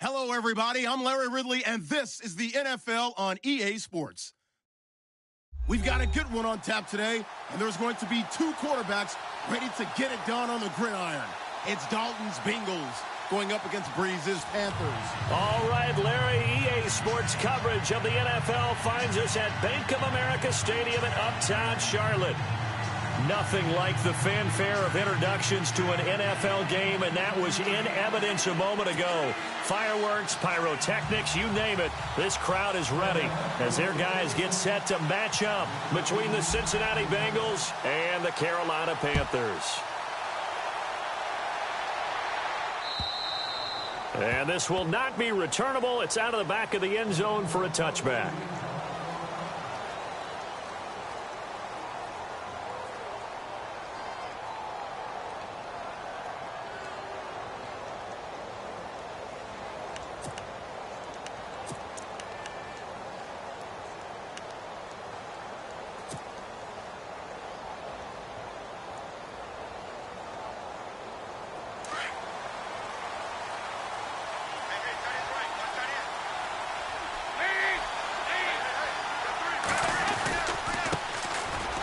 Hello, everybody. I'm Larry Ridley, and this is the NFL on EA Sports. We've got a good one on tap today, and there's going to be two quarterbacks ready to get it done on the gridiron. It's Dalton's Bengals going up against Breeze's Panthers. All right, Larry, EA Sports coverage of the NFL finds us at Bank of America Stadium in Uptown Charlotte. Nothing like the fanfare of introductions to an NFL game, and that was in evidence a moment ago. Fireworks, pyrotechnics, you name it. This crowd is ready as their guys get set to match up between the Cincinnati Bengals and the Carolina Panthers. And this will not be returnable. It's out of the back of the end zone for a touchback.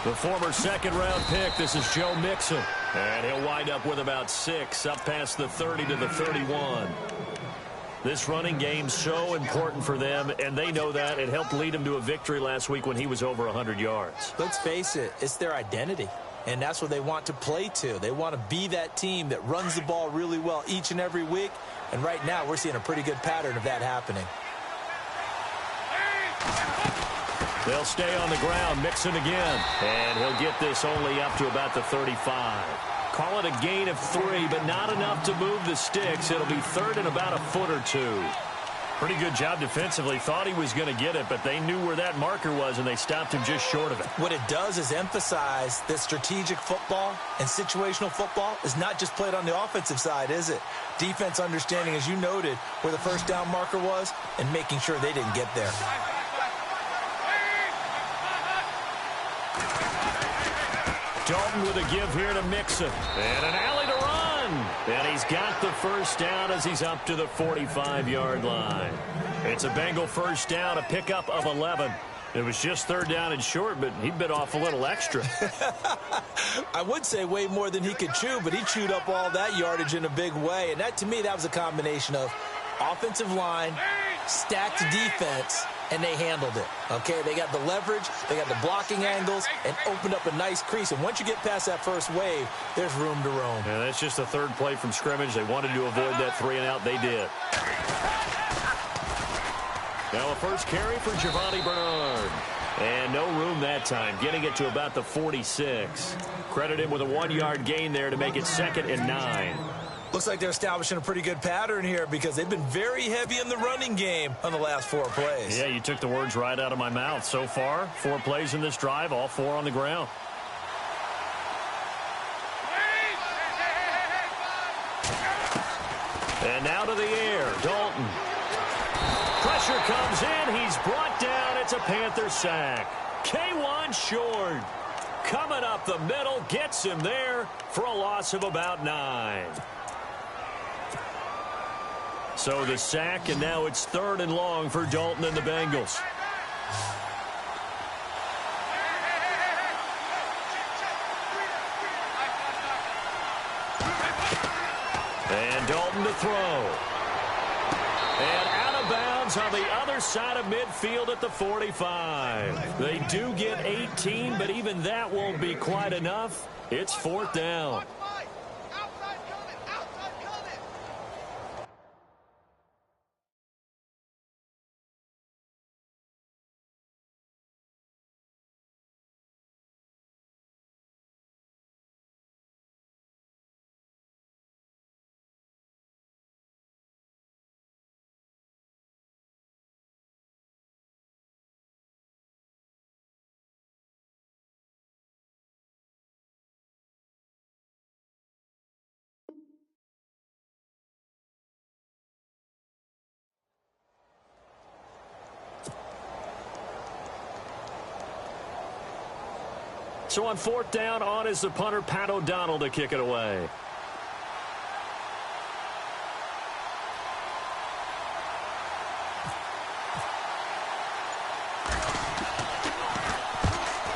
The former second-round pick, this is Joe Mixon. And he'll wind up with about 6, up past the 30 to the 31. This running game's so important for them, and they know that. It helped lead them to a victory last week when he was over 100 yards. Let's face it, it's their identity, and that's what they want to play to. They want to be that team that runs the ball really well each and every week, and right now we're seeing a pretty good pattern of that happening. They'll stay on the ground, Mixon again. And he'll get this only up to about the 35. Call it a gain of 3, but not enough to move the sticks. It'll be third and about a foot or 2. Pretty good job defensively. Thought he was going to get it, but they knew where that marker was, and they stopped him just short of it. What it does is emphasize that strategic football and situational football is not just played on the offensive side, is it? Defense understanding, as you noted, where the first down marker was and making sure they didn't get there. Dalton with a give here to Mixon. And an alley to run. And he's got the first down as he's up to the 45-yard line. It's a Bengal first down, a pickup of 11. It was just third down and short, but he bit off a little extra. I would say way more than he could chew, but he chewed up all that yardage in a big way. And that, to me, that was a combination of offensive line, stacked defense, and they handled it. Okay, they got the leverage, they got the blocking angles, and opened up a nice crease. And once you get past that first wave, there's room to roam. Yeah, that's just the third play from scrimmage. They wanted to avoid that 3-and-out. They did. Now a first carry for Giovanni Bernard. And no room that time, getting it to about the 46. Credit him with a 1-yard gain there to make it 2nd and 9. Looks like they're establishing a pretty good pattern here because they've been very heavy in the running game on the last 4 plays. Yeah, you took the words right out of my mouth. So far, 4 plays in this drive, all 4 on the ground. And now to the air, Dalton. Pressure comes in, he's brought down, it's a Panther sack. K1 short. Coming up the middle, gets him there for a loss of about 9. So the sack, and now it's 3rd and long for Dalton and the Bengals. And Dalton to throw. And out of bounds on the other side of midfield at the 45. They do get 18, but even that won't be quite enough. It's 4th down. So on 4th down, on is the punter, Pat O'Donnell, to kick it away.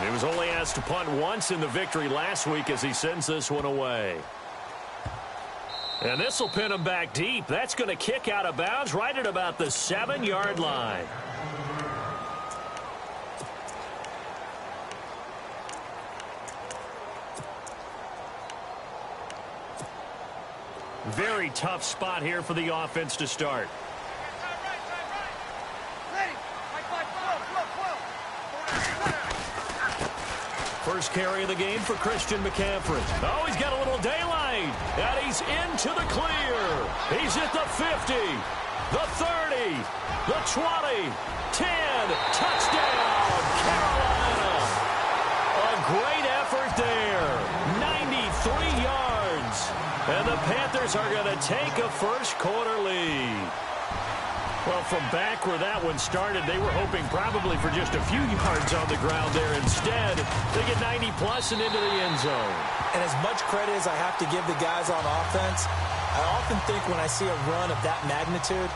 He was only asked to punt once in the victory last week as he sends this one away. And this will pin him back deep. That's going to kick out of bounds right at about the 7-yard line. Very tough spot here for the offense to start. First carry of the game for Christian McCaffrey. Oh, he's got a little daylight. And he's into the clear. He's at the 50, the 30, the 20, 10. Touchdown, Carolina. A great effort there. 93 yards. And the Panthers are going to take a first-quarter lead. Well, from back where that one started, they were hoping probably for just a few yards on the ground there. Instead, they get 90-plus and into the end zone. And as much credit as I have to give the guys on offense, I often think when I see a run of that magnitude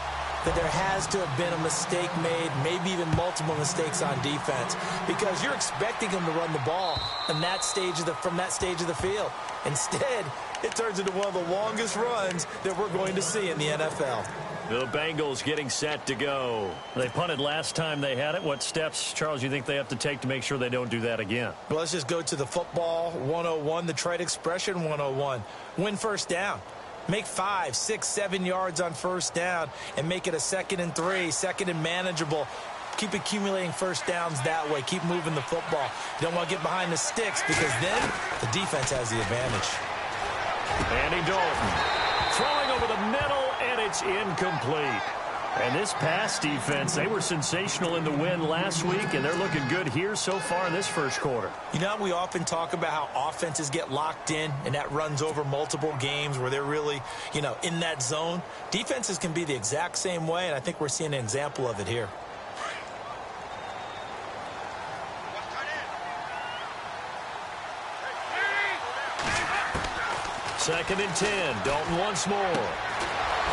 that there has to have been a mistake made, maybe even multiple mistakes on defense, because you're expecting them to run the ball from that stage of the field. Instead, it turns into one of the longest runs that we're going to see in the NFL. The Bengals getting set to go. They punted last time they had it. What steps, Charles, you think they have to take to make sure they don't do that again? Well, let's just go to the football 101, the trade expression 101. Win first down. Make 5, 6, 7 yards on first down and make it a 2nd and 3, 2nd and manageable. Keep accumulating first downs that way. Keep moving the football. You don't want to get behind the sticks because then the defense has the advantage. Andy Dalton throwing over the middle, and it's incomplete. And this pass defense, they were sensational in the win last week, and they're looking good here so far in this first quarter. You know, we often talk about how offenses get locked in, and that runs over multiple games where they're really, in that zone. Defenses can be the exact same way, and I think we're seeing an example of it here. Second and 10. Dalton once more.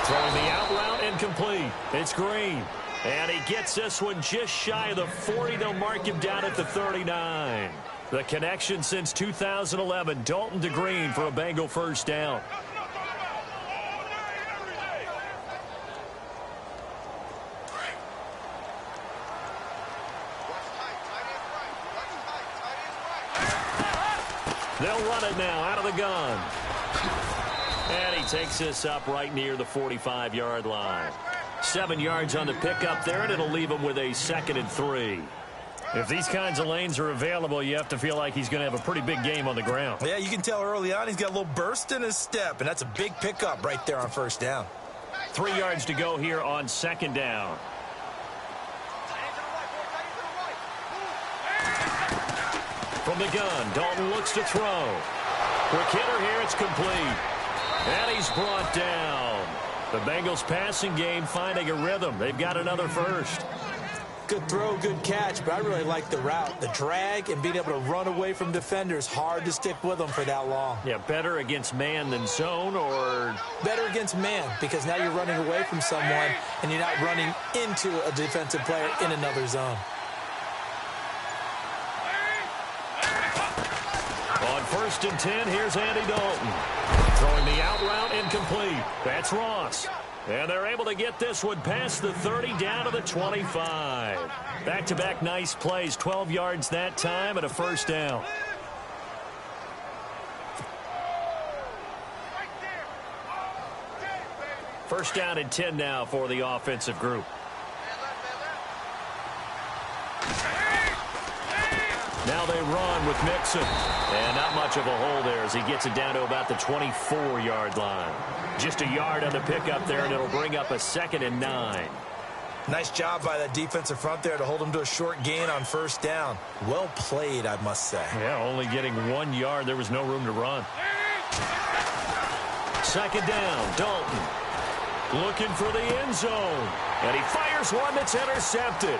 Throwing the out route incomplete. It's Green. And he gets this one just shy of the 40. They'll mark him down at the 39. The connection since 2011. Dalton to Green for a Bengal first down. They'll run it now out of the gun. And he takes this up right near the 45-yard line. 7 yards on the pickup there, and it'll leave him with a 2nd and 3. If these kinds of lanes are available, you have to feel like he's going to have a pretty big game on the ground. Yeah, you can tell early on he's got a little burst in his step, and that's a big pickup right there on first down. 3 yards to go here on 2nd down. From the gun, Dalton looks to throw. Quick hitter here, it's complete. And he's brought down. The Bengals passing game finding a rhythm. They've got another first. Good throw, good catch, but I really like the route. The drag and being able to run away from defenders, hard to stick with them for that long. Yeah, better against man than zone, or? Better against man, because now you're running away from someone and you're not running into a defensive player in another zone. On 1st and 10, here's Andy Dalton. Throwing the out route incomplete. That's Ross. And they're able to get this one past the 30 down to the 25. Back-to-back nice plays. 12 yards that time and a first down. First down and 10 now for the offensive group. Now they run with Mixon. And not much of a hole there as he gets it down to about the 24-yard line. Just a yard on the pickup there, and it'll bring up a 2nd and 9. Nice job by that defensive front there to hold him to a short gain on first down. Well played, I must say. Yeah, only getting 1 yard. There was no room to run. 2nd down, Dalton. Looking for the end zone. And he fires one that's intercepted.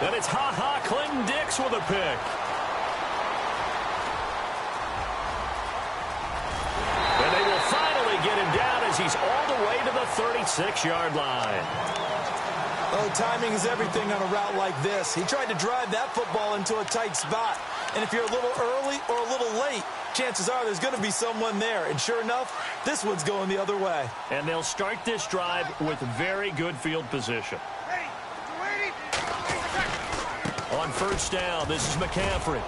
And it's Clinton-Dix with a pick. And they will finally get him down as he's all the way to the 36-yard line. Oh, timing is everything on a route like this. He tried to drive that football into a tight spot. And if you're a little early or a little late, chances are there's going to be someone there. And sure enough, this one's going the other way. And they'll start this drive with very good field position. On first down, this is McCaffrey.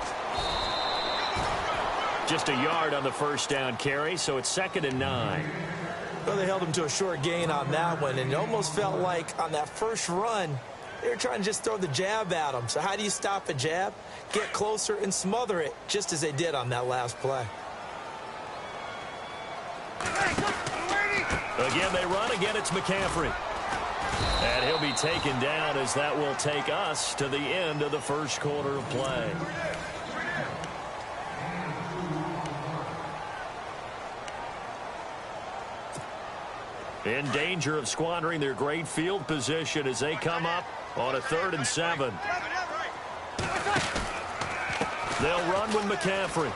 Just a yard on the first down carry, so it's 2nd and 9. Well, they held him to a short gain on that one, and it almost felt like on that first run, they were trying to just throw the jab at him. So how do you stop a jab? Get closer and smother it, just as they did on that last play. Again, they run. Again, it's McCaffrey. And he'll be taken down as that will take us to the end of the first quarter of play. In danger of squandering their great field position as they come up on a 3rd and 7. They'll run with McCaffrey.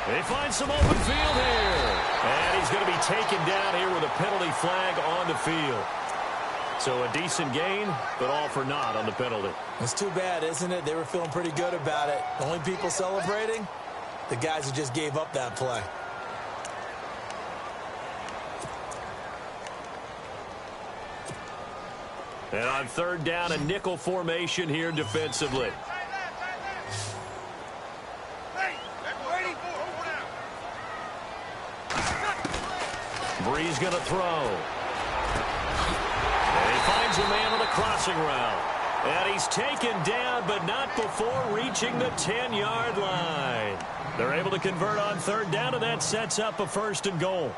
They find some open field here. And he's going to be taken down here with a penalty flag on the field. So a decent gain, but all for naught on the penalty. It's too bad, isn't it? They were feeling pretty good about it. The only people celebrating, the guys who just gave up that play. And on 3rd down, a nickel formation here defensively. Bree's going to throw. And he finds a man on the crossing route. And he's taken down, but not before reaching the 10-yard line. They're able to convert on 3rd down, and that sets up a 1st and goal.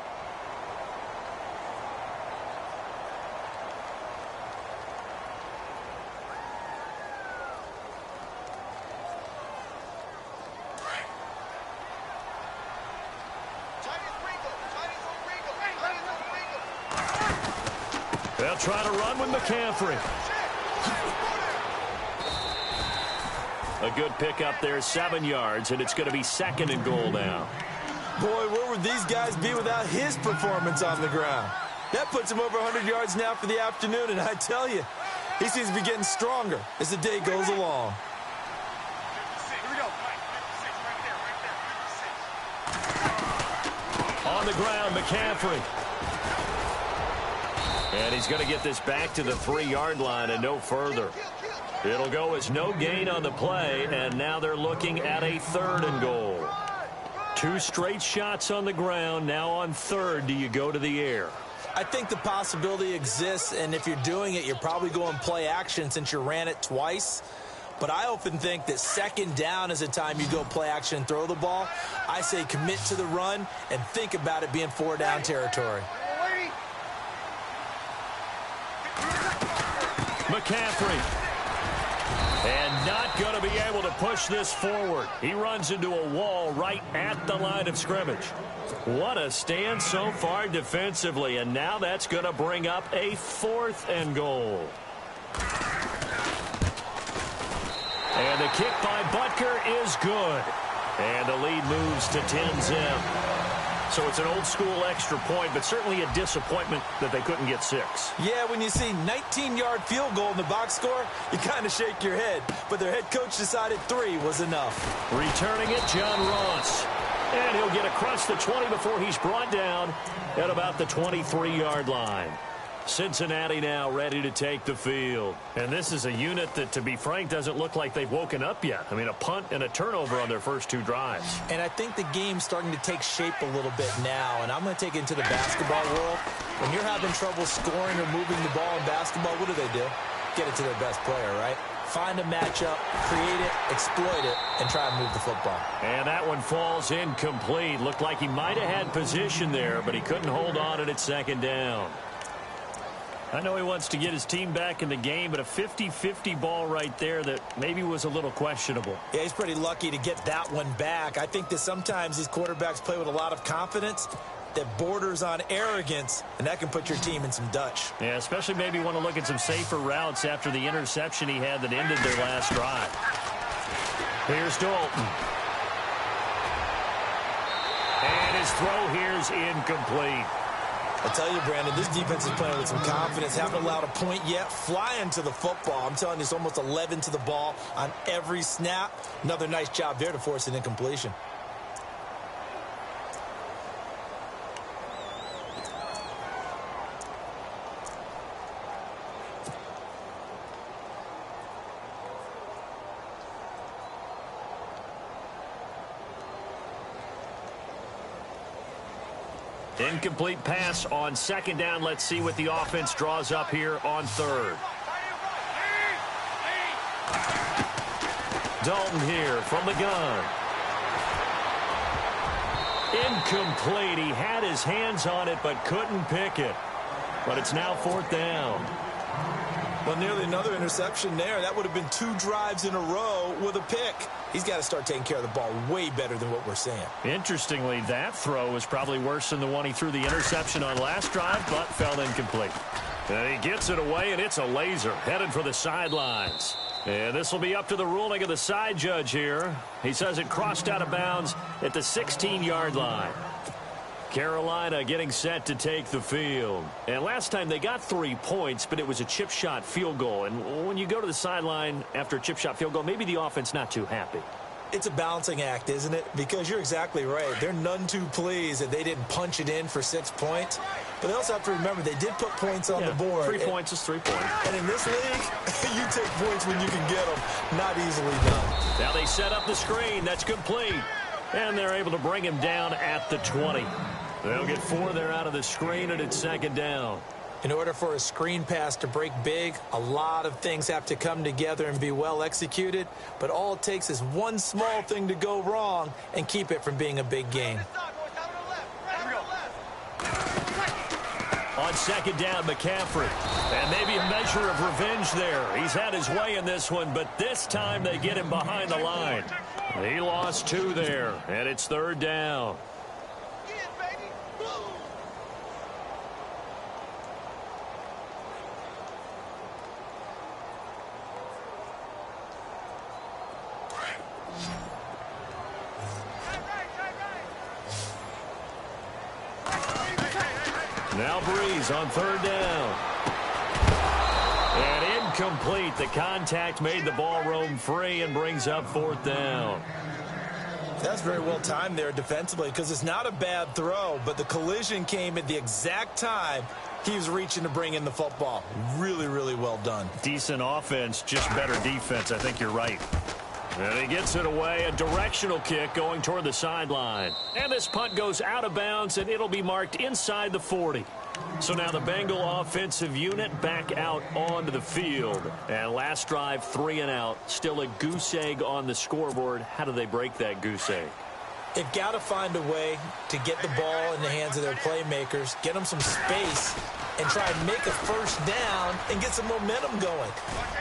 They'll try to run with McCaffrey. A good pickup there, 7 yards, and it's going to be 2nd and goal now. Boy, where would these guys be without his performance on the ground? That puts him over 100 yards now for the afternoon, and I tell you, he seems to be getting stronger as the day goes along. On the ground, McCaffrey. And he's going to get this back to the 3-yard line and no further. It'll go as no gain on the play, and now they're looking at a 3rd and goal. 2 straight shots on the ground. Now on 3rd, do you go to the air? I think the possibility exists, and if you're doing it, you're probably going play action since you ran it twice. But I often think that 2nd down is a time you go play action and throw the ball. I say commit to the run and think about it being 4-down territory. McCaffrey. And not going to be able to push this forward. He runs into a wall right at the line of scrimmage. What a stand so far defensively, and now that's going to bring up a 4th and goal. And the kick by Butker is good. And the lead moves to 10-zip. So it's an old-school extra point, but certainly a disappointment that they couldn't get 6. Yeah, when you see 19-yard field goal in the box score, you kind of shake your head. But their head coach decided 3 was enough. Returning it, John Ross. And he'll get across the 20 before he's brought down at about the 23-yard line. Cincinnati now ready to take the field. And this is a unit that, to be frank, doesn't look like they've woken up yet. I mean, a punt and a turnover on their first 2 drives. And I think the game's starting to take shape a little bit now. And I'm going to take it into the basketball world. When you're having trouble scoring or moving the ball in basketball, what do? Get it to their best player, right? Find a matchup, create it, exploit it, and try and move the football. And that one falls incomplete. Looked like he might have had position there, but he couldn't hold on at 2nd down. I know he wants to get his team back in the game, but a 50-50 ball right there that maybe was a little questionable. Yeah, he's pretty lucky to get that one back. I think that sometimes these quarterbacks play with a lot of confidence that borders on arrogance, and that can put your team in some Dutch. Yeah, especially maybe want to look at some safer routes after the interception he had that ended their last drive. Here's Dalton. And his throw here's incomplete. I tell you, Brandon, this defense is playing with some confidence. Haven't allowed a point yet. Flying to the football. I'm telling you, it's almost 11 to the ball on every snap. Another nice job there to force an incompletion. Incomplete pass on second down. Let's see what the offense draws up here on third. Dalton here from the gun. Incomplete. He had his hands on it but couldn't pick it. But it's now fourth down. Well, nearly another interception there. That would have been 2 drives in a row with a pick. He's got to start taking care of the ball way better than what we're saying. Interestingly, that throw was probably worse than the one he threw the interception on last drive, but fell incomplete. And he gets it away, and it's a laser headed for the sidelines. And this will be up to the ruling of the side judge here. He says it crossed out of bounds at the 16-yard line. Carolina getting set to take the field. And last time they got 3 points, but it was a chip shot field goal. And when you go to the sideline after a chip shot field goal, maybe the offense not too happy. It's a balancing act, isn't it? Because you're exactly right. They're none too pleased that they didn't punch it in for 6 points. But they also have to remember they did put points on the board. 3 points is 3 points. And in this league, you take points when you can get them. Not easily done. Now they set up the screen. That's complete. And they're able to bring him down at the 20. They'll get 4 there out of the screen, and it's second down. In order for a screen pass to break big, a lot of things have to come together and be well executed. But all it takes is one small thing to go wrong and keep it from being a big game. On second down, McCaffrey. And maybe a measure of revenge there. He's had his way in this one, but this time they get him behind the line. He lost 2 there, and it's third down. Now Breeze on third down. And incomplete. The contact made the ball roam free and brings up fourth down. That's very well timed there defensively because it's not a bad throw, but the collision came at the exact time he was reaching to bring in the football. Really, really well done. Decent offense, just better defense. I think you're right. And he gets it away, a directional kick going toward the sideline. And this punt goes out of bounds, and it'll be marked inside the 40. So now the Bengal offensive unit back out onto the field. And last drive, 3 and out. Still a goose egg on the scoreboard. How do they break that goose egg? They've got to find a way to get the ball in the hands of their playmakers, get them some space, and try and make a first down and get some momentum going.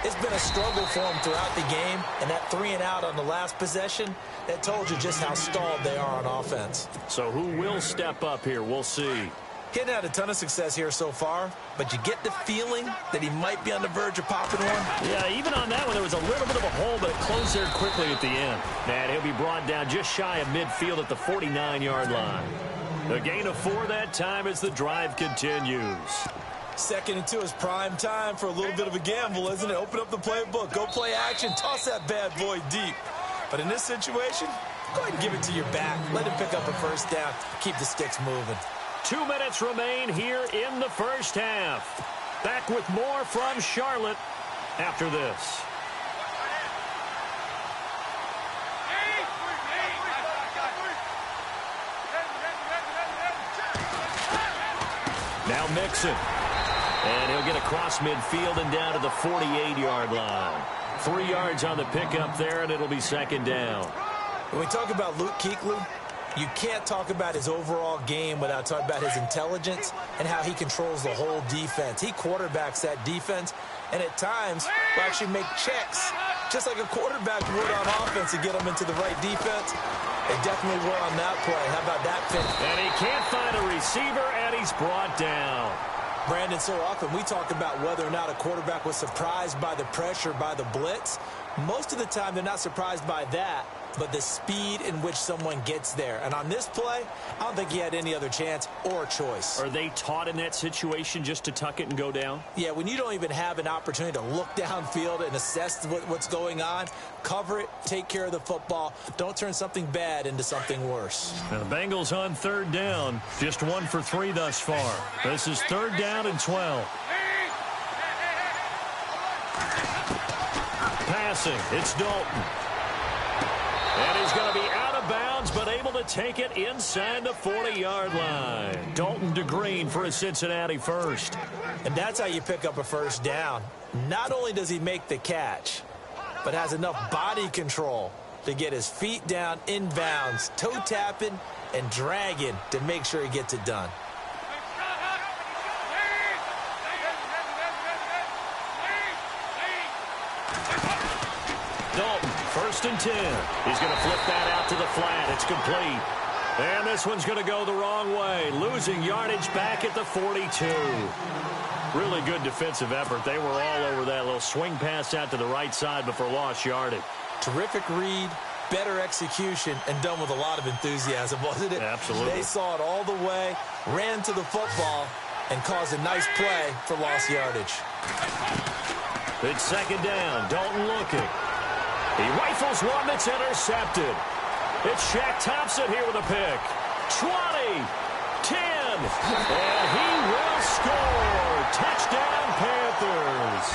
It's been a struggle for them throughout the game, and that 3 and out on the last possession, that told you just how stalled they are on offense. So who will step up here? We'll see. He hadn't had a ton of success here so far, but you get the feeling that he might be on the verge of popping one. Yeah, even on that one, there was a little bit of a hole, but it closed there quickly at the end. And he'll be brought down just shy of midfield at the 49-yard line. A gain of 4 that time as the drive continues. 2nd and 2 is prime time for a little bit of a gamble, isn't it? Open up the playbook, go play action, toss that bad boy deep. But in this situation, go ahead and give it to your back. Let him pick up a first down, keep the sticks moving. 2 minutes remain here in the first half. Back with more from Charlotte after this. Now Mixon. And he'll get across midfield and down to the 48-yard line. 3 yards on the pickup there, and it'll be second down. When we talk about Luke Kuechly, you can't talk about his overall game without talking about his intelligence and how he controls the whole defense. He quarterbacks that defense, and at times will actually make checks, just like a quarterback would on offense to get them into the right defense. They definitely were on that play. How about that finish? And he can't find a receiver, and he's brought down. Brandon, so often we talk about whether or not a quarterback was surprised by the pressure, by the blitz. Most of the time, they're not surprised by that. but the speed in which someone gets there. And on this play, I don't think he had any other chance or choice. Are they taught in that situation just to tuck it and go down? Yeah, when you don't even have an opportunity to look downfield and assess what's going on, cover it, take care of the football. Don't turn something bad into something worse. Now the Bengals on third down, just 1 for 3 thus far. This is 3rd down and 12. Passing, it's Dalton. And he's going to be out of bounds, but able to take it inside the 40-yard line. Dalton to Green for a Cincinnati first. And that's how you pick up a first down. Not only does he make the catch, but has enough body control to get his feet down inbounds, toe tapping and dragging to make sure he gets it done. Dalton, 1st and 10. He's going to flip that out to the flat. It's complete. And this one's going to go the wrong way. Losing yardage back at the 42. Really good defensive effort. They were all over that little swing pass out to the right side before lost yardage. Terrific read, better execution, and done with a lot of enthusiasm, wasn't it? Absolutely. They saw it all the way, ran to the football, and caused a nice play for lost yardage. It's 2nd down. Dalton looking. He rifles one that's intercepted. It's Shaq Thompson here with a pick. 20, 10, and he will score. Touchdown, Panthers.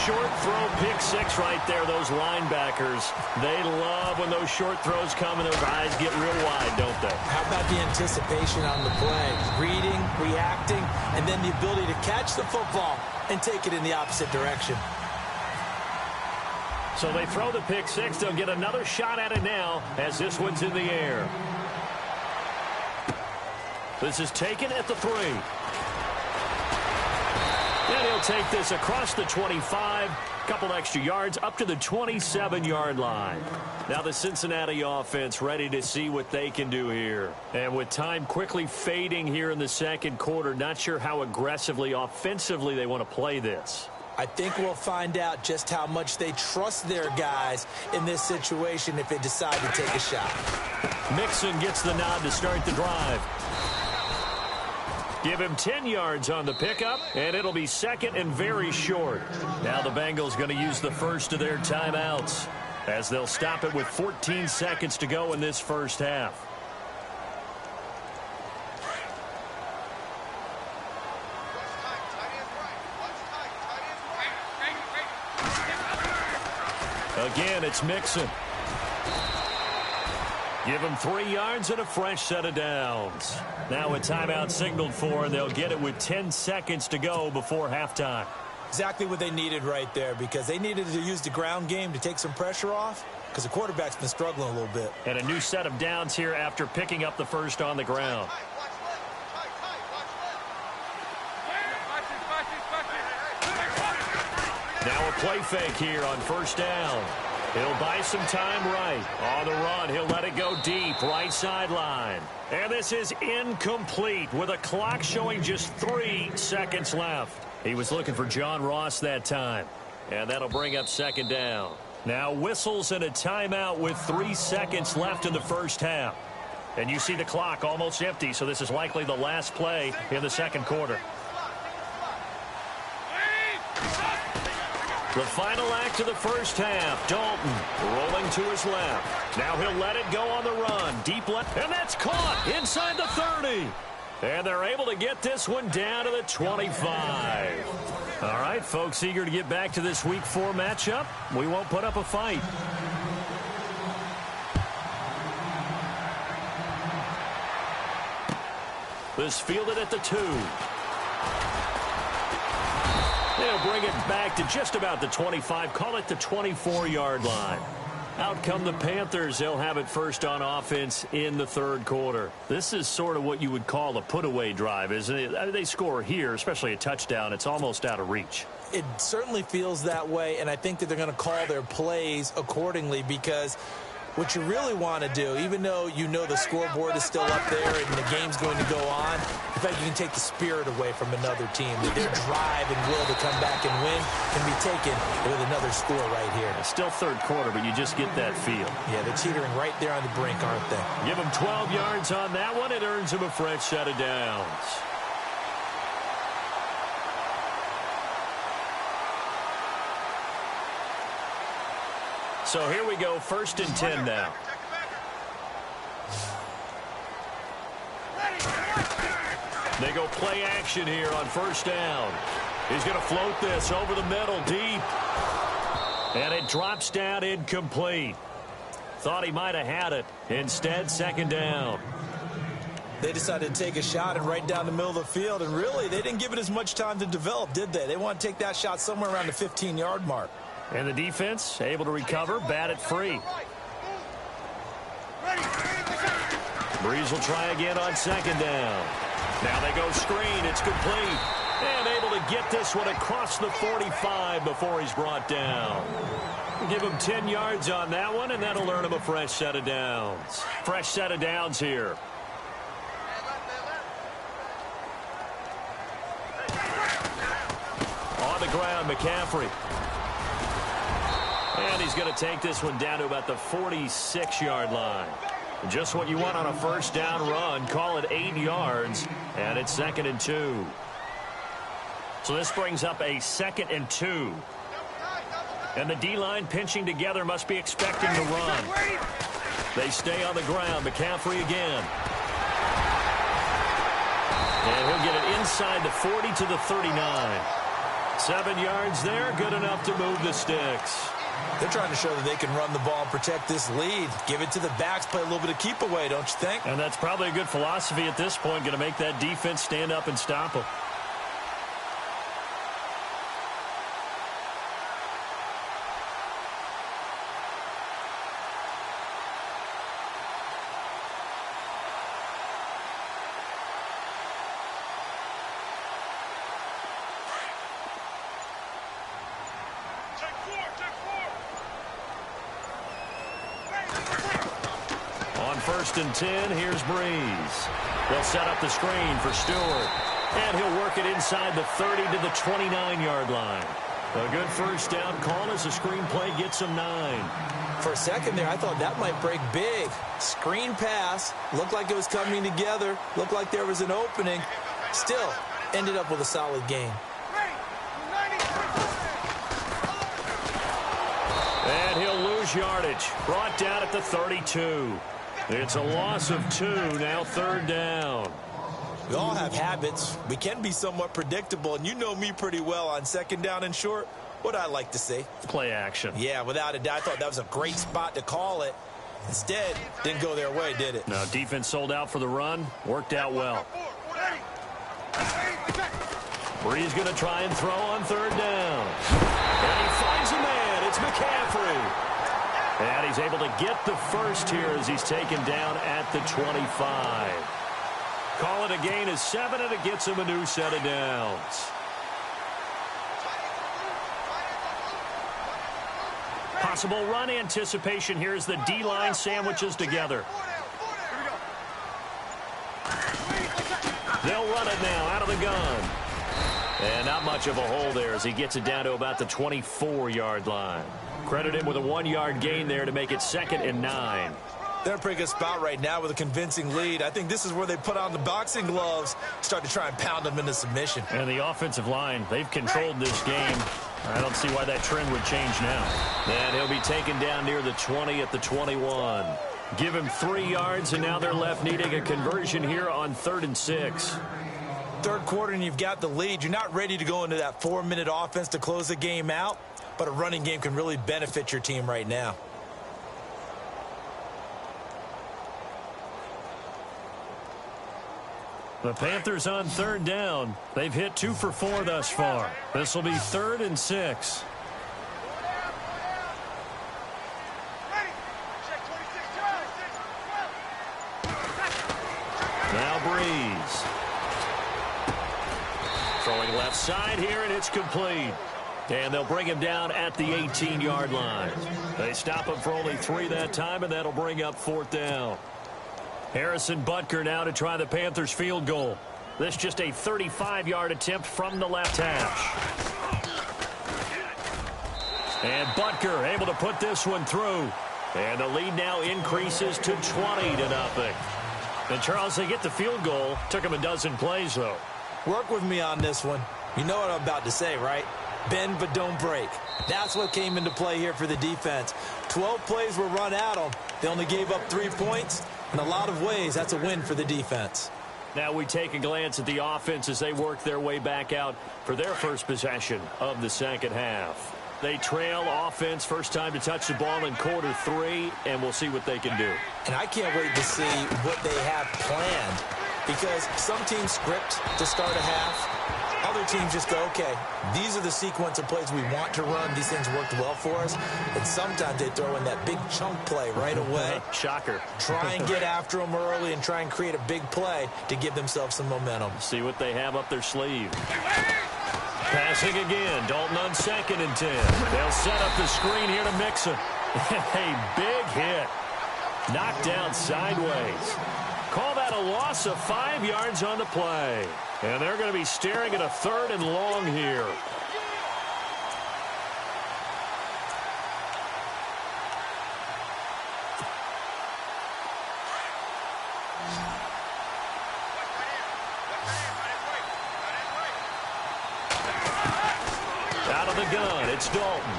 Short throw, pick 6 right there, those linebackers. They love when those short throws come and those eyes get real wide, don't they? How about the anticipation on the play? Reading, reacting, and then the ability to catch the football and take it in the opposite direction. So they throw the pick 6. They'll get another shot at it now as this one's in the air. This is taken at the 3. And he'll take this across the 25. Couple extra yards up to the 27-yard line. Now the Cincinnati offense ready to see what they can do here. And with time quickly fading here in the 2nd quarter, not sure how aggressively, offensively they want to play this. I think we'll find out just how much they trust their guys in this situation if they decide to take a shot. Mixon gets the nod to start the drive. Give him 10 yards on the pickup, and it'll be 2nd and very short. Now the Bengals going to use the first of their timeouts as they'll stop it with 14 seconds to go in this first half. Again, it's Mixon. Give him 3 yards and a fresh set of downs. Now a timeout signaled for, and they'll get it with 10 seconds to go before halftime. Exactly what they needed right there, because they needed to use the ground game to take some pressure off, because the quarterback's been struggling a little bit. And a new set of downs here after picking up the first on the ground. Now a play fake here on 1st down. He'll buy some time right. On the run, he'll let it go deep, right sideline. And this is incomplete with a clock showing just 3 seconds left. He was looking for John Ross that time. And that'll bring up 2nd down. Now whistles and a timeout with 3 seconds left in the first half. And you see the clock almost empty, so this is likely the last play in the 2nd quarter. The final act of the first half. Dalton rolling to his left. Now he'll let it go on the run. Deep left. And that's caught inside the 30. And they're able to get this one down to the 25. All right, folks, eager to get back to this Week 4 matchup. We won't put up a fight. This fielded at the 2. They'll bring it back to just about the 25. Call it the 24-yard line. Out come the Panthers. They'll have it first on offense in the 3rd quarter. This is sort of what you would call a put-away drive, isn't it? They score here, especially a touchdown. It's almost out of reach. It certainly feels that way, and I think that they're going to call their plays accordingly, because what you really want to do, even though you know the scoreboard is still up there and the game's going to go on, in fact, you can take the spirit away from another team. Their drive and will to come back and win can be taken with another score right here. It's still third quarter, but you just get that feel. Yeah, they're teetering right there on the brink, aren't they? Give them 12 yards on that one. It earns them a fresh set of downs. So here we go, 1st and 10 now. They go play action here on 1st down. He's going to float this over the middle, deep. And it drops down incomplete. Thought he might have had it. Instead, 2nd down. They decided to take a shot and right down the middle of the field. And really, they didn't give it as much time to develop, did they? They want to take that shot somewhere around the 15-yard mark. And the defense able to recover, bat it free. Breeze will try again on 2nd down. Now they go screen. It's complete. And able to get this one across the 45 before he's brought down. Give him 10 yards on that one, and that'll earn him a fresh set of downs. Fresh set of downs here. On the ground, McCaffrey. And he's going to take this one down to about the 46-yard line. Just what you want on a 1st down run. Call it 8 yards, and it's 2nd and 2. So this brings up a 2nd and 2. And the D-line pinching together must be expecting the run. They stay on the ground. McCaffrey again. And he'll get it inside the 40 to the 39. 7 yards there, good enough to move the sticks. They're trying to show that they can run the ball and protect this lead. Give it to the backs, play a little bit of keep away, don't you think? And that's probably a good philosophy at this point, going to make that defense stand up and stop them. On 1st and 10, here's Breeze. They'll set up the screen for Stewart. And he'll work it inside the 30 to the 29-yard line. A good 1st down call as the screen play gets him 9. For a second there, I thought that might break big. Screen pass. Looked like it was coming together. Looked like there was an opening. Still, ended up with a solid game. And he'll lose yardage. Brought down at the 32. It's a loss of 2, now 3rd down. We all have habits. We can be somewhat predictable, and you know me pretty well on 2nd down and short. What I like to say? Play action. Yeah, without a doubt. I thought that was a great spot to call it. Instead, didn't go their way, did it? No, defense sold out for the run. Worked out well. Breeze going to try and throw on 3rd down. And he finds a man. It's McCaffrey. And he's able to get the first here as he's taken down at the 25. Call it a gain of 7, and it gets him a new set of downs. Possible run anticipation here as the D-line sandwiches together. They'll run it now out of the gun. And not much of a hole there as he gets it down to about the 24-yard line. Credit him with a 1-yard gain there to make it 2nd and 9. They're in a pretty good spot right now with a convincing lead. I think this is where they put on the boxing gloves, start to try and pound them into submission. And the offensive line, they've controlled this game. I don't see why that trend would change now. And he'll be taken down near the 20 at the 21. Give him 3 yards, and now they're left needing a conversion here on 3rd and 6. 3rd quarter, and you've got the lead. You're not ready to go into that 4-minute offense to close the game out, but a running game can really benefit your team right now. The Panthers on 3rd down. They've hit 2 for 4 thus far. This will be 3rd and 6. Now Breeze. Throwing left side here, and it's complete. And they'll bring him down at the 18-yard line. They stop him for only 3 that time, and that'll bring up 4th down. Harrison Butker now to try the Panthers field goal. This just a 35-yard attempt from the left hash. And Butker able to put this one through. And the lead now increases to 20-0. And, Charles, they get the field goal. Took them a dozen plays, though. Work with me on this one. You know what I'm about to say, right? Bend but don't break. That's what came into play here for the defense. 12 plays were run at them. They only gave up 3 points. In a lot of ways, that's a win for the defense. Now we take a glance at the offense as they work their way back out for their first possession of the second half. They trail offense, first time to touch the ball in quarter 3, and we'll see what they can do. And I can't wait to see what they have planned, because some teams script to start a half. Other teams just go, okay, these are the sequence of plays we want to run. These things worked well for us. And sometimes they throw in that big chunk play right away. Shocker. Try and get after them early and try and create a big play to give themselves some momentum. See what they have up their sleeve. Passing again. Dalton on 2nd and 10. They'll set up the screen here to Mixon. A big hit. Knocked down sideways. Call that a loss of 5 yards on the play. And they're going to be staring at a 3rd and long here. Out of the gun, it's Dalton.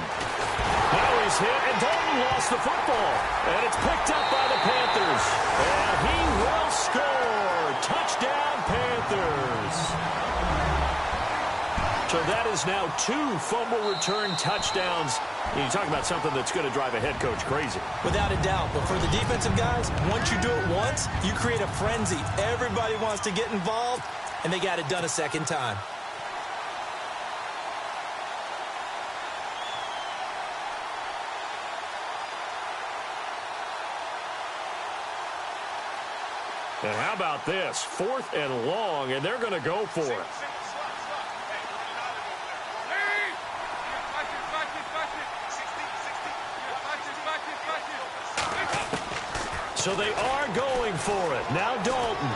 Now he's hit, and Dalton lost the football. And it's picked up by the Panthers. And he will score. Touchdown, Panthers. So that is now 2 fumble return touchdowns. You talk about something that's going to drive a head coach crazy. Without a doubt. But for the defensive guys, once you do it once, you create a frenzy. Everybody wants to get involved, and they got it done a second time. And how about this? 4th and long, and they're going to go for it. So they are going for it. Now Dalton.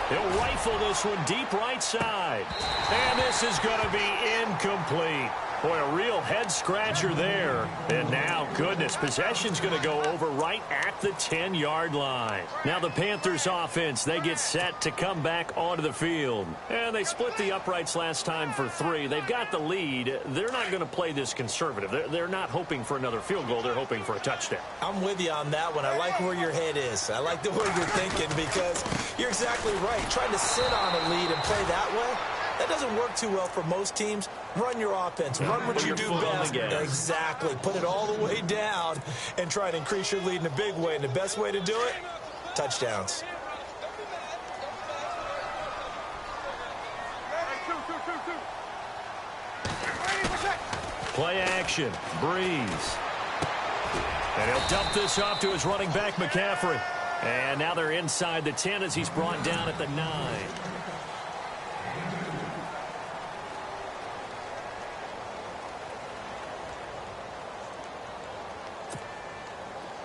He'll rifle this one deep right side. And this is going to be incomplete. Boy, a real head-scratcher there. And now, goodness, possession's going to go over right at the 10-yard line. Now the Panthers offense, they get set to come back onto the field. And they split the uprights last time for 3. They've got the lead. They're not going to play this conservative. They're not hoping for another field goal. They're hoping for a touchdown. I'm with you on that one. I like where your head is. I like the way you're thinking, because you're exactly right. Trying to sit on a lead and play that way, that doesn't work too well for most teams. Run your offense. Run what you do best. Exactly. Put it all the way down and try to increase your lead in a big way. And the best way to do it, touchdowns. Play action. Breeze. And he'll dump this off to his running back, McCaffrey. And now they're inside the 10 as he's brought down at the 9.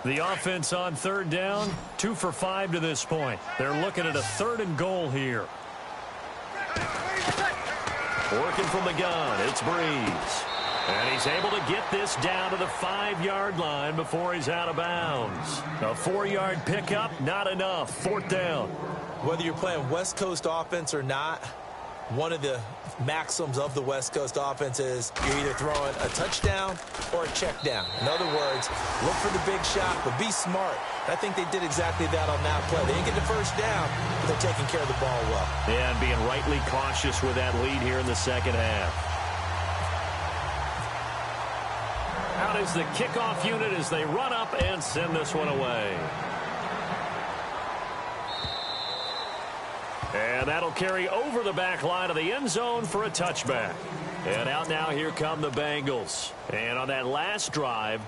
The offense on 3rd down, 2 for 5 to this point. They're looking at a 3rd and goal here. Working from the gun, it's Breeze. And he's able to get this down to the 5-yard line before he's out of bounds. A 4-yard pickup, not enough. 4th down. Whether you're playing West Coast offense or not, one of the maxims of the West Coast offense is you're either throwing a touchdown or a check down. In other words, look for the big shot, but be smart. I think they did exactly that on that play. They didn't get the first down, but they're taking care of the ball well. Yeah, and being rightly cautious with that lead here in the second half. Out is the kickoff unit as they run up and send this one away. And that'll carry over the back line of the end zone for a touchback. And out now, here come the Bengals. And on that last drive,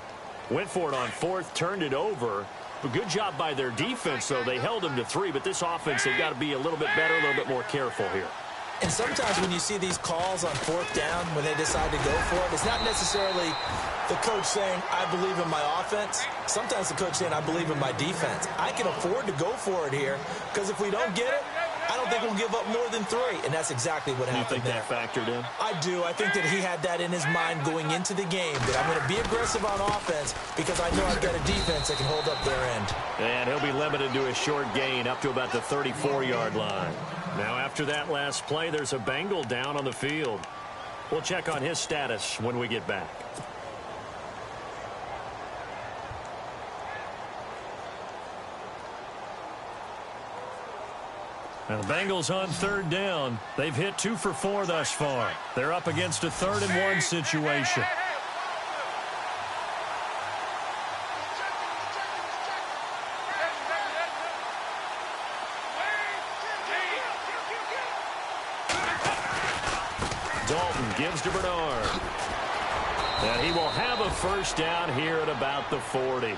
went for it on 4th, turned it over. But good job by their defense, though. They held them to 3, but this offense, they've got to be a little bit better, a little bit more careful here. And sometimes when you see these calls on 4th down, when they decide to go for it, it's not necessarily the coach saying, I believe in my offense. Sometimes the coach saying, I believe in my defense. I can afford to go for it here, because if we don't get it, I don't don't think we'll give up more than 3, and that's exactly what happened there. You think that factored in? I do. I think that he had that in his mind going into the game, that I'm going to be aggressive on offense because I know I've got a defense that can hold up their end. And he'll be limited to a short gain up to about the 34-yard line. Now, after that last play, there's a Bengal down on the field. We'll check on his status when we get back. Now, the Bengals on 3rd down. They've hit 2 for 4 thus far. They're up against a 3rd and 1 situation. Dalton gives to Bernard. And he will have a first down here at about the 40.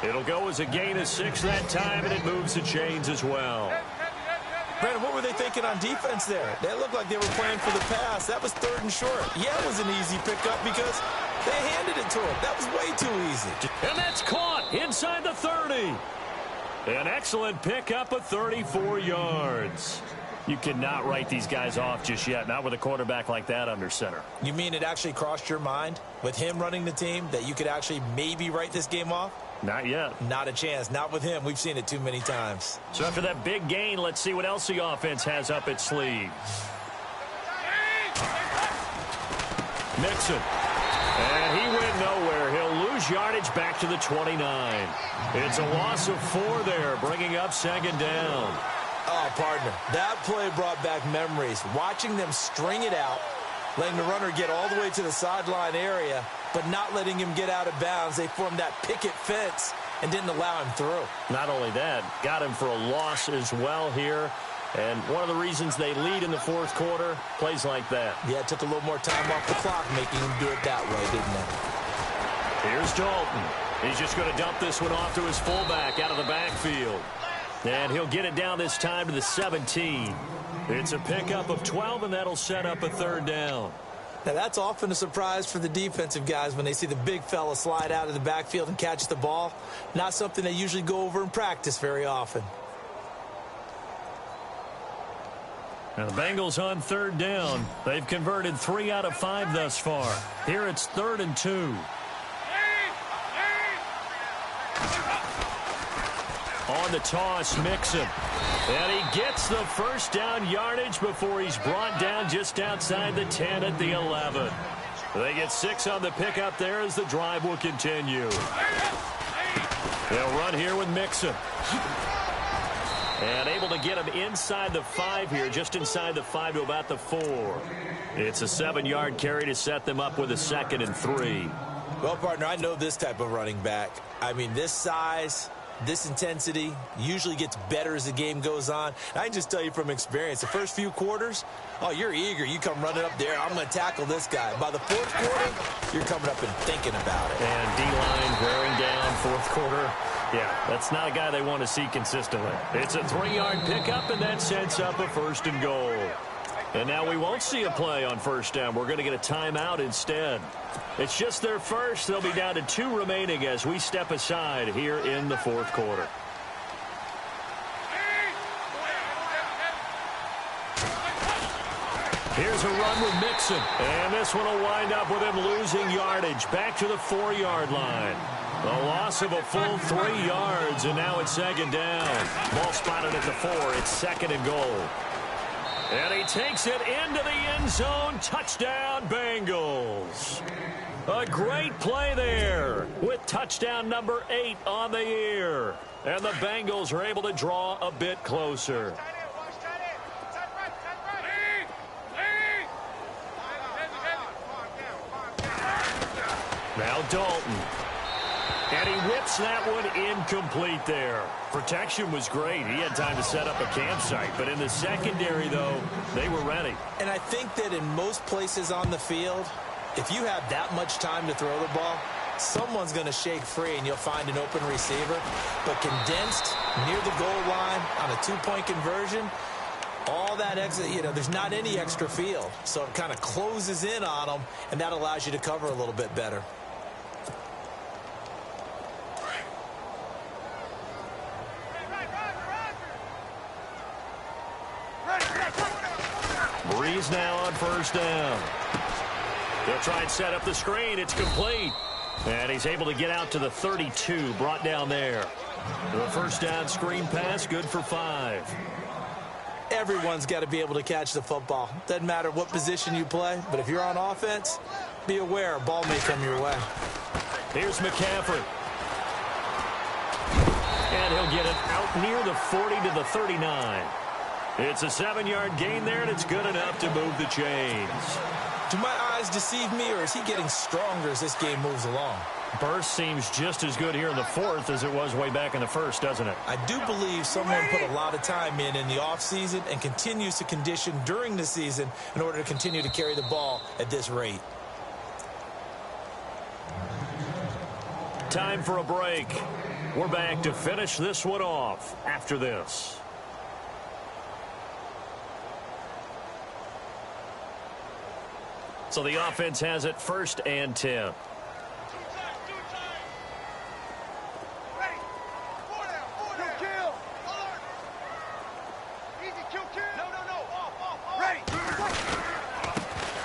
It'll go as a gain of 6 that time, and it moves the chains as well. Brandon, what were they thinking on defense there? They looked like they were playing for the pass. That was 3rd and short. Yeah, it was an easy pickup because they handed it to him. That was way too easy. And that's caught inside the 30. An excellent pickup of 34 yards. You cannot write these guys off just yet, not with a quarterback like that under center. You mean it actually crossed your mind with him running the team that you could actually maybe write this game off? Not yet. Not a chance. Not with him. We've seen it too many times. So after that big gain, let's see what else the offense has up its sleeve. Mixon. And he went nowhere. He'll lose yardage back to the 29. It's a loss of 4 there, bringing up 2nd down. Oh, partner, that play brought back memories. Watching them string it out, letting the runner get all the way to the sideline area, but not letting him get out of bounds. They formed that picket fence and didn't allow him through. Not only that, got him for a loss as well here. And one of the reasons they lead in the 4th quarter, plays like that. Yeah, it took a little more time off the clock making him do it that way, didn't it? Here's Dalton. He's just going to dump this one off to his fullback out of the backfield. And he'll get it down this time to the 17. It's a pickup of 12, and that'll set up a 3rd down. Now, that's often a surprise for the defensive guys when they see the big fella slide out of the backfield and catch the ball. Not something they usually go over in practice very often. Now, the Bengals on 3rd down. They've converted 3 out of 5 thus far. Here it's 3rd and 2. On the toss, Mixon. And he gets the first down yardage before he's brought down just outside the 10 at the 11. They get 6 on the pickup there as the drive will continue. They'll run here with Mixon. And able to get him inside the 5 here, just inside the 5 to about the 4. It's a 7-yard carry to set them up with a 2nd and 3. Well, partner, I know this type of running back. I mean, this size, this intensity usually gets better as the game goes on. I can just tell you from experience, the first few quarters, oh, you're eager. You come running up there, I'm going to tackle this guy. By the 4th quarter, you're coming up and thinking about it. And D-line wearing down 4th quarter. Yeah, that's not a guy they want to see consistently. It's a 3-yard pickup, and that sets up a 1st and goal. And now we won't see a play on 1st down. We're going to get a timeout instead. It's just their first. They'll be down to 2 remaining as we step aside here in the 4th quarter. Here's a run with Mixon. And this one will wind up with him losing yardage back to the 4-yard line. A loss of a full 3 yards, and now it's 2nd down. Ball spotted at the 4. It's 2nd and goal. And he takes it into the end zone. Touchdown, Bengals. A great play there with touchdown number 8 on the year. And the Bengals are able to draw a bit closer. Now Dalton. And he whips that one incomplete there. Protection was great. He had time to set up a campsite. But in the secondary, though, they were ready. And I think that in most places on the field, if you have that much time to throw the ball, someone's going to shake free and you'll find an open receiver. But condensed near the goal line on a 2-point conversion, all that extra, there's not any extra field. So it kind of closes in on them, and that allows you to cover a little bit better. Breeze now on first down. They'll try and set up the screen. It's complete. And he's able to get out to the 32, brought down there. The first down screen pass, good for 5. Everyone's got to be able to catch the football. Doesn't matter what position you play, but if you're on offense, be aware a ball may come your way. Here's McCaffrey. And he'll get it out near the 40 to the 39. It's a 7-yard gain there, and it's good enough to move the chains. Do my eyes deceive me, or is he getting stronger as this game moves along? Burst seems just as good here in the 4th as it was way back in the 1st, doesn't it? I do believe someone put a lot of time in the offseason and continues to condition during the season in order to continue to carry the ball at this rate. Time for a break. We're back to finish this one off after this. So the offense has it 1st and 10.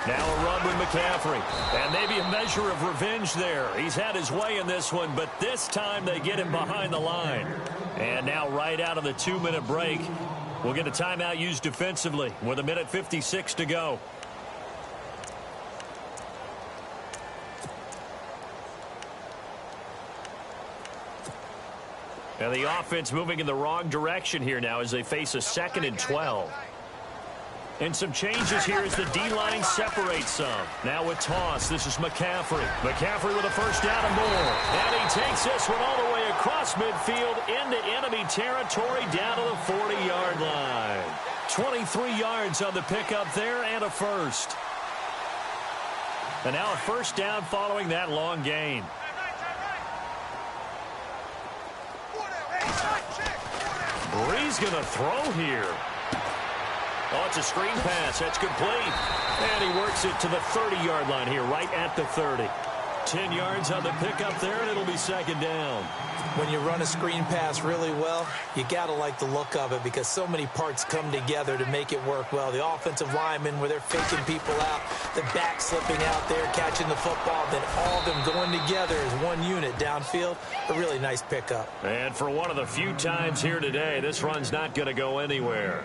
Now a run with McCaffrey. And maybe a measure of revenge there. He's had his way in this one, but this time they get him behind the line. And now right out of the 2-minute break, we'll get a timeout used defensively with 1:56 to go. And the offense moving in the wrong direction here now as they face a 2nd and 12. And some changes here as the D-line separates some. Now with toss, this is McCaffrey. McCaffrey with a first down and more. And he takes this one all the way across midfield into enemy territory down to the 40-yard line. 23 yards on the pickup there and a first. And now a first down following that long gain. Breeze going to throw here. Oh, it's a screen pass. That's complete. And he works it to the 30-yard line here, right at the 30. 10 yards on the pickup there, and it'll be 2nd down. When you run a screen pass really well, you got to like the look of it because so many parts come together to make it work well. The offensive linemen, where they're faking people out, the back slipping out there, catching the football, then all of them going together as one unit downfield. A really nice pickup. And for one of the few times here today, this run's not going to go anywhere.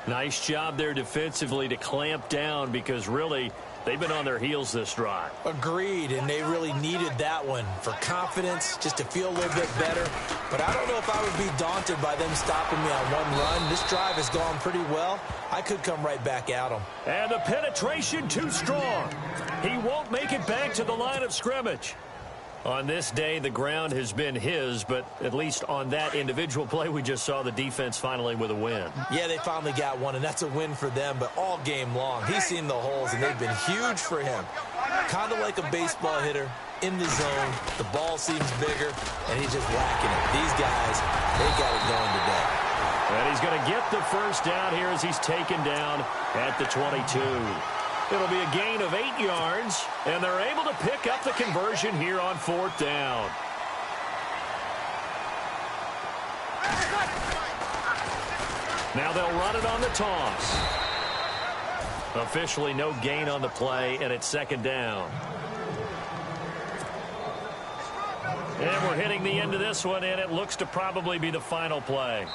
Nice job there defensively to clamp down because really they've been on their heels this drive. Agreed, and they really needed that one for confidence, just to feel a little bit better. But I don't know if I would be daunted by them stopping me on one run. This drive has gone pretty well. I could come right back at them. And the penetration too strong. He won't make it back to the line of scrimmage. On this day, the ground has been his, but at least on that individual play, we just saw the defense finally with a win. Yeah, they finally got one, and that's a win for them, but all game long, he's seen the holes, and they've been huge for him. Kind of like a baseball hitter in the zone. The ball seems bigger, and he's just whacking it. These guys, they got it going today. And he's going to get the first down here as he's taken down at the 22. It'll be a gain of 8 yards, and they're able to pick up the conversion here on 4th down. Now they'll run it on the toss. Officially no gain on the play, and it's 2nd down. And we're hitting the end of this one, and it looks to probably be the final play.